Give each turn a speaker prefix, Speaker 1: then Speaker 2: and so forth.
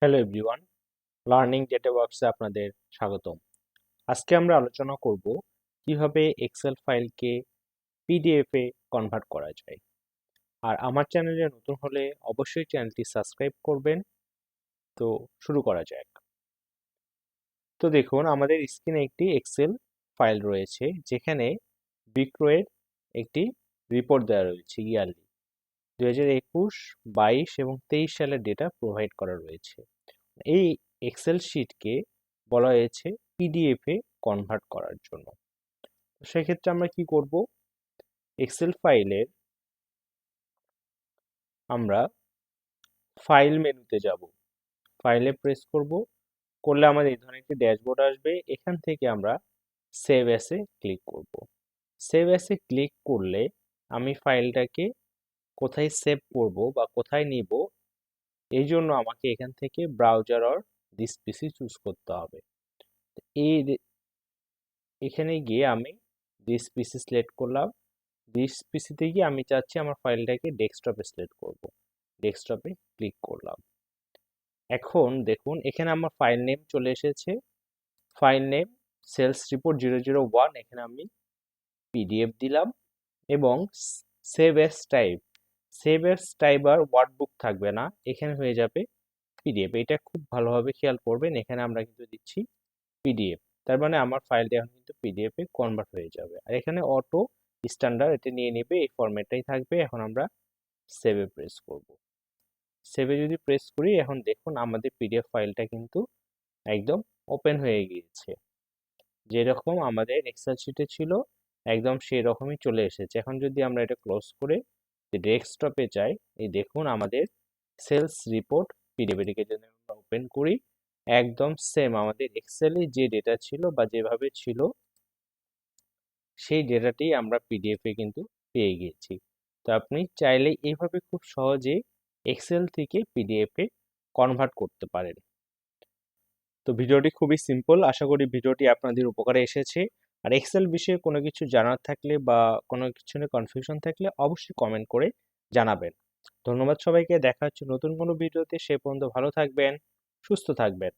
Speaker 1: Hello everyone, learning data ওয়ার্কসে আপনাদের স্বাগতম। আজকে আমরা আলোচনা করব কিভাবে এক্সেল ফাইলকে পিডিএফ এ কনভার্ট করা যায়। আর আমার চ্যানেলে নতুন হলে অবশ্যই চ্যানেলটি সাবস্ক্রাইব করবেন। তো শুরু করা যাক। তো দেখুন, আমাদের স্ক্রিনে একটি এক্সেল ফাইল রয়েছে যেখানে বিক্রয়ের একটি রিপোর্ট দেওয়া রয়েছে ইয়ারলি 2021, 22 এবং 23 সালের ডেটা প্রোভাইড করা রয়েছে। এই এক্সেল শিটকে বলা হয়েছে পিডিএফ এ কনভার্ট করার জন্য। তো সেক্ষেত্রে আমরা কি করব? এক্সেল ফাইলের আমরা ফাইল মেনুতে যাব, ফাইলে প্রেস করব, করলে আমাদের এই ধরনের একটি ড্যাশবোর্ড আসবে। এখান থেকে আমরা সেভ অ্যাসে ক্লিক করব। সেভ অ্যাসে ক্লিক করলে আমি ফাইলটাকে কোথায় সেভ করব বা কোথায় নিব, এই জন্য আমাকে এখান থেকে browser or this PC choose করতে হবে। এই এখানে গিয়ে আমি দিস পিসি সিলেক্ট করলাম। দিস পিসিতে গিয়ে আমি চাচ্ছি আমার ফাইলটাকে ডেস্কটপে সিলেক্ট করব। ডেস্কটপে ক্লিক করলাম। এখন দেখুন, এখানে আমার ফাইল নেম চলে এসেছে। ফাইল নেম সেলস রিপোর্ট 001, এখানে আমি পিডিএফ দিলাম এবং save as type, save as type আর ওয়ার্কবুক থাকবে না, এখানে হয়ে যাবে পিডিএফ। এটা খুব ভালোভাবে খেয়াল করবেন, এখানে আমরা কিন্তু দিচ্ছি পিডিএফ। তার মানে আমার ফাইলটা এখন কিন্তু পিডিএফ এ কনভার্ট হয়ে যাবে। আর এখানে অটো স্ট্যান্ডার্ড এটা নিয়ে নেবে, এই ফরম্যাটটাই থাকবে। এখন আমরা সেভে প্রেস করব। সেভে যদি প্রেস করি, এখন দেখুন আমাদের পিডিএফ ফাইলটা কিন্তু একদম ওপেন হয়ে গিয়েছে। যেরকম আমাদের এক্সেল শিটে ছিল একদম সেই রকমই চলে এসেছে। এখন যদি আমরা এটা ক্লোজ করে ডেস্কটপে যাই, এই দেখুন আমাদের সেলস রিপোর্ট পিডিএফ, এটাকে যদি আমরা ওপেন করি, একদম সেম আমাদের এক্সেলে যে ডেটা ছিল বা যেভাবে ছিল সেই ডেটাটি আমরা পিডিএফ এ কিন্তু পেয়ে গিয়েছি। তো আপনি চাইলে এইভাবে খুব সহজে এক্সেল থেকে পিডিএফ এ কনভার্ট করতে পারেন। তো ভিডিওটি খুবই সিম্পল, আশা করি ভিডিওটি আপনাদের উপকারে এসেছে। আর এক্সেল বিষয়ে কোনো কিছু জানার থাকলে বা কোনো কিছু নিয়ে কনফিউশন থাকলে অবশ্যই কমেন্ট করে জানাবেন। ধন্যবাদ সবাইকে, দেখা হচ্ছে নতুন কোনো ভিডিওতে। সে পর্যন্ত ভালো থাকবেন, সুস্থ থাকবেন।